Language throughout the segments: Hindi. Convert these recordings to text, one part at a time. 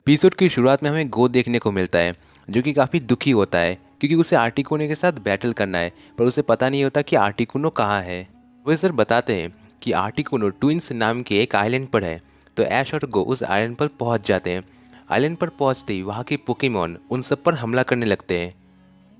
एपिसोड की शुरुआत में हमें गो देखने को मिलता है जो कि काफ़ी दुखी होता है क्योंकि उसे आर्टिकुनो के साथ बैटल करना है पर उसे पता नहीं होता कि आर्टिकुनो कहाँ है। वे सर बताते हैं कि आर्टिकुनो ट्विंस नाम के एक आइलैंड पर है। तो ऐश और गो उस आइलैंड पर पहुंच जाते हैं। आइलैंड पर पहुंचते ही वहाँ के पोकेमॉन उन सब पर हमला करने लगते हैं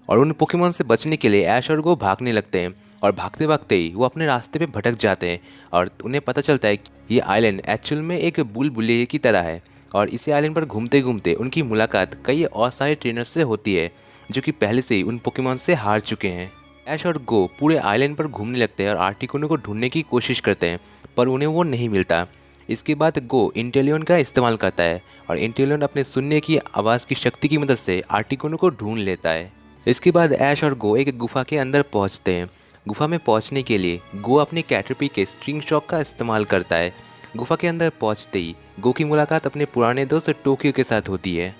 और उन पोकेमॉन से बचने के लिए ऐश और गो भागने लगते हैं और भागते भागते ही वो अपने रास्ते पे भटक जाते हैं और उन्हें पता चलता है कि ये आइलैंड एक्चुअल में एक बुलबुले की तरह है और इसी आइलैंड पर घूमते घूमते उनकी मुलाकात कई और सारे ट्रेनर्स से होती है जो कि पहले से ही उन पोकेमॉन से हार चुके हैं। ऐश और गो पूरे आइलैंड पर घूमने लगते हैं और आर्टिकुनो को ढूंढने की कोशिश करते हैं पर उन्हें वो नहीं मिलता। इसके बाद गो इंटेलियन का इस्तेमाल करता है और इंटेलियन अपने सुनने की आवाज़ की शक्ति की मदद से आर्टिकुनो को ढूंढ लेता है। इसके बाद ऐश और गो एक गुफा के अंदर पहुंचते हैं। गुफा में पहुंचने के लिए गो अपने कैटरपी के स्ट्रिंग शॉक का इस्तेमाल करता है। गुफा के अंदर पहुंचते ही गो की मुलाकात अपने पुराने दोस्त टोक्यो के साथ होती है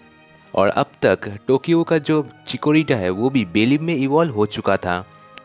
और अब तक टोक्यो का जो चिकोरिटा है वो भी बेलिब में इवॉल्व हो चुका था।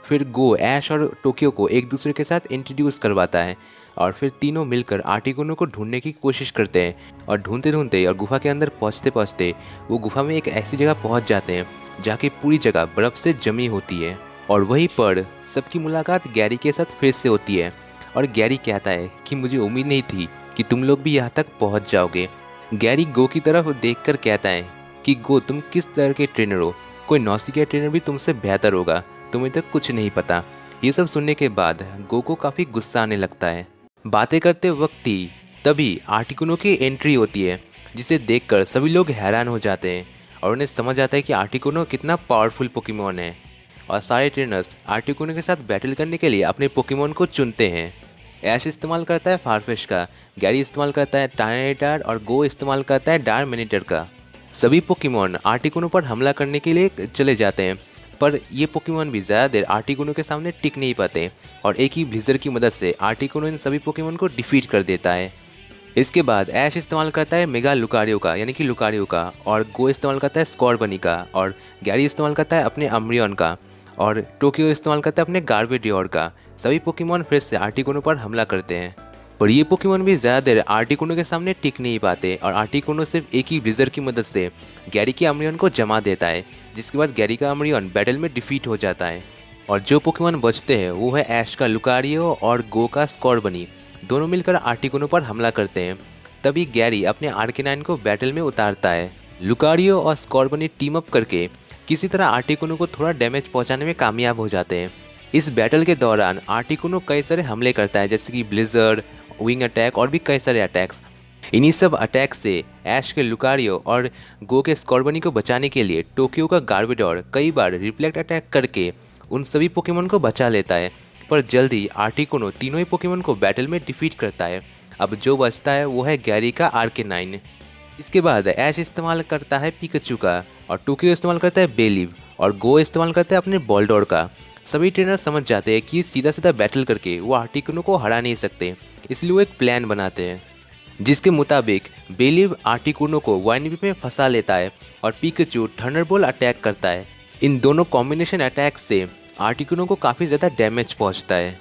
फिर गो ऐश और टोक्यो को एक दूसरे के साथ इंट्रोड्यूस करवाता है और फिर तीनों मिलकर आर्टिकुनो को ढूंढने की कोशिश करते हैं और ढूंढते ढूंढते और गुफा के अंदर पहुंचते पहुंचते वो गुफा में एक ऐसी जगह पहुंच जाते हैं जहाँ की पूरी जगह बर्फ़ से जमी होती है और वहीं पर सबकी मुलाकात गैरी के साथ फिर से होती है और गैरी कहता है कि मुझे उम्मीद नहीं थी कि तुम लोग भी यहाँ तक पहुँच जाओगे। गैरी गो की तरफ देखकर कहता है कि गो तुम किस तरह के ट्रेनर हो, कोई नौसिखिया ट्रेनर भी तुमसे बेहतर होगा, तुम्हें तो कुछ नहीं पता। ये सब सुनने के बाद गो को काफ़ी गुस्सा आने लगता है। बातें करते वक्त ही तभी आर्टिकुनो की एंट्री होती है जिसे देखकर सभी लोग हैरान हो जाते हैं और उन्हें समझ आता है कि आर्टिकुनो कितना पावरफुल पोकेमॉन है और सारे ट्रेनर्स आर्टिकुनो के साथ बैटल करने के लिए अपने पोकेमॉन को चुनते हैं। ऐश इस्तेमाल करता है फारफिश का, गैरी इस्तेमाल करता है टायरेटार और गो इस्तेमाल करता है डार्मेनिटर का। सभी पोकेमॉन आर्टिकुनो पर हमला करने के लिए चले जाते हैं पर ये पोकेमॉन भी ज़्यादा देर आर्टिकुनो के सामने टिक नहीं पाते और एक ही ब्लिज़र की मदद से आर्टिकुनो इन सभी पोकेमॉन को डिफीट कर देता है। इसके बाद ऐश इस्तेमाल करता है मेगा लुकारियो का यानी कि लुकारियो का और गो इस्तेमाल करता है स्कॉर्बनी का और गैरी इस्तेमाल करता है अपने अम्ब्रियन का और टोक्यो इस्तेमाल करता है अपने गार्बेडियोर का। सभी पोकेमॉन फिर से आर्टिकुनो पर हमला करते हैं पर ये पोकेमॉन भी ज़्यादा देर आर्टिकुनो के सामने टिक नहीं पाते और आर्टिकुनो सिर्फ एक ही ब्लिज़र की मदद से गैरी के अम्ब्रियन को जमा देता है जिसके बाद गैरी का अम्ब्रियन बैटल में डिफीट हो जाता है और जो पोकेमॉन बचते हैं वो है ऐश का लुकारियो और गो का स्कॉर्बनी। दोनों मिलकर आर्टिकुनो पर हमला करते हैं। तभी गैरी अपने आर्केनाइन को बैटल में उतारता है। लुकारियो और स्कॉर्बनी टीम अप करके किसी तरह आर्टिकुनो को थोड़ा डैमेज पहुंचाने में कामयाब हो जाते हैं। इस बैटल के दौरान आर्टिकुनो कई सारे हमले करता है जैसे कि ब्लिज़र्ड, विंग अटैक और भी कई सारे अटैक्स। इन्हीं सब अटैक से ऐश के लुकारियो और गो के स्कॉर्बनी को बचाने के लिए टोक्यो का गार्बेडोर कई बार रिफ्लेक्ट अटैक करके उन सभी पोकेमॉन को बचा लेता है पर जल्दी आर्टिकुनो तीनों ही पोकेमॉन को बैटल में डिफीट करता है। अब जो बचता है वो है गैरी का आर्केनाइन। इसके बाद ऐश इस्तेमाल करता है पिकाचू का और टोक्यो इस्तेमाल करता है बेलिव और गो इस्तेमाल करता है अपने बॉल्डोर का। सभी ट्रेनर समझ जाते हैं कि सीधा सीधा बैटल करके वो आर्टिकुनो को हरा नहीं सकते, इसलिए वो एक प्लान बनाते हैं जिसके मुताबिक बेलिव आर्टिकुनो को वाइनबी में फंसा लेता है और पिकाचू थंडरबोल्ट अटैक करता है। इन दोनों कॉम्बिनेशन अटैक से आर्टिकुनो को काफ़ी ज़्यादा डैमेज पहुंचता है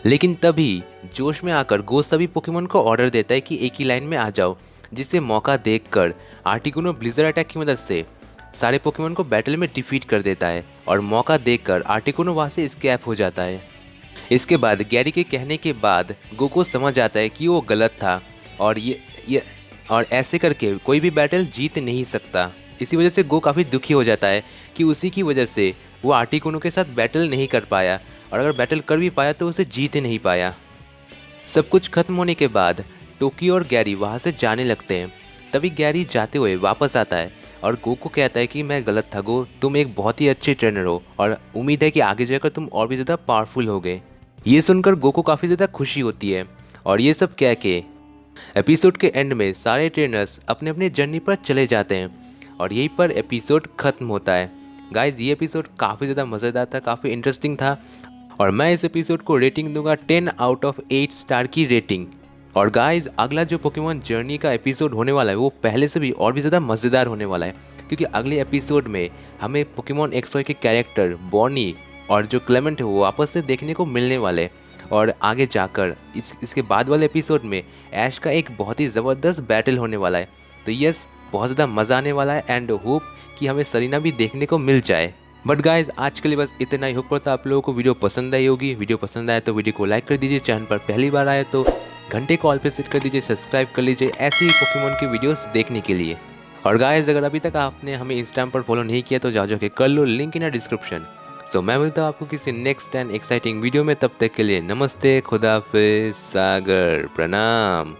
लेकिन तभी जोश में आकर गो सभी पोकेमॉन को ऑर्डर देता है कि एक ही लाइन में आ जाओ, जिससे मौका देखकर आर्टिकुनो ब्लिज़र अटैक की मदद से सारे पोकेमॉन को बैटल में डिफीट कर देता है और मौका देखकर आर्टिकुनो वहाँ से स्कैप हो जाता है। इसके बाद गैरी के कहने के बाद गो को समझ आता है कि वो गलत था और और ऐसे करके कोई भी बैटल जीत नहीं सकता। इसी वजह से गो काफ़ी दुखी हो जाता है कि उसी की वजह से वो आर्टिकुनो के साथ बैटल नहीं कर पाया और अगर बैटल कर भी पाया तो उसे जीत नहीं पाया। सब कुछ खत्म होने के बाद टोक्यो और गैरी वहाँ से जाने लगते हैं। तभी गैरी जाते हुए वापस आता है और गो को कहता है कि मैं गलत था गो, तुम एक बहुत ही अच्छे ट्रेनर हो और उम्मीद है कि आगे जाकर तुम और भी ज़्यादा पावरफुल होगे। ये सुनकर गो को काफ़ी ज़्यादा खुशी होती है और ये सब कह के एपिसोड के एंड में सारे ट्रेनर्स अपने अपने जर्नी पर चले जाते हैं और यहीं पर एपिसोड ख़त्म होता है। गाइज ये एपिसोड काफ़ी ज़्यादा मज़ेदार था, काफ़ी इंटरेस्टिंग था और मैं इस एपिसोड को रेटिंग दूंगा 10 आउट ऑफ 8 स्टार की रेटिंग। और गाइज अगला जो पोकेमॉन जर्नी का एपिसोड होने वाला है वो पहले से भी और भी ज़्यादा मज़ेदार होने वाला है क्योंकि अगले एपिसोड में हमें पोकेमॉन एक्स वाई के कैरेक्टर बॉनी और जो क्लेमेंट है वो वापस से देखने को मिलने वाले और आगे जाकर इसके बाद वाले एपिसोड में ऐश का एक बहुत ही ज़बरदस्त बैटल होने वाला है। तो यस, बहुत ज़्यादा मज़ा आने वाला है एंड होप कि हमें सरीना भी देखने को मिल जाए। बट गाइज आज के लिए बस इतना ही। होप करता आप लोगों को वीडियो पसंद आई होगी। वीडियो पसंद आए तो वीडियो को लाइक कर दीजिए, चैनल पर पहली बार आए तो घंटे को ऑल पे सेट कर दीजिए, सब्सक्राइब कर लीजिए ऐसी ही पोकेमॉन की वीडियोस देखने के लिए। और गाइज अगर अभी तक आपने हमें इंस्टाग्राम पर फॉलो नहीं किया तो जाओ के कर लो, लिंक इन डिस्क्रिप्शन। सो मैं मिलता हूँ आपको किसी नेक्स्ट एंड एक्साइटिंग वीडियो में। तब तक के लिए नमस्ते, खुदा हाफिज़, सागर प्रणाम।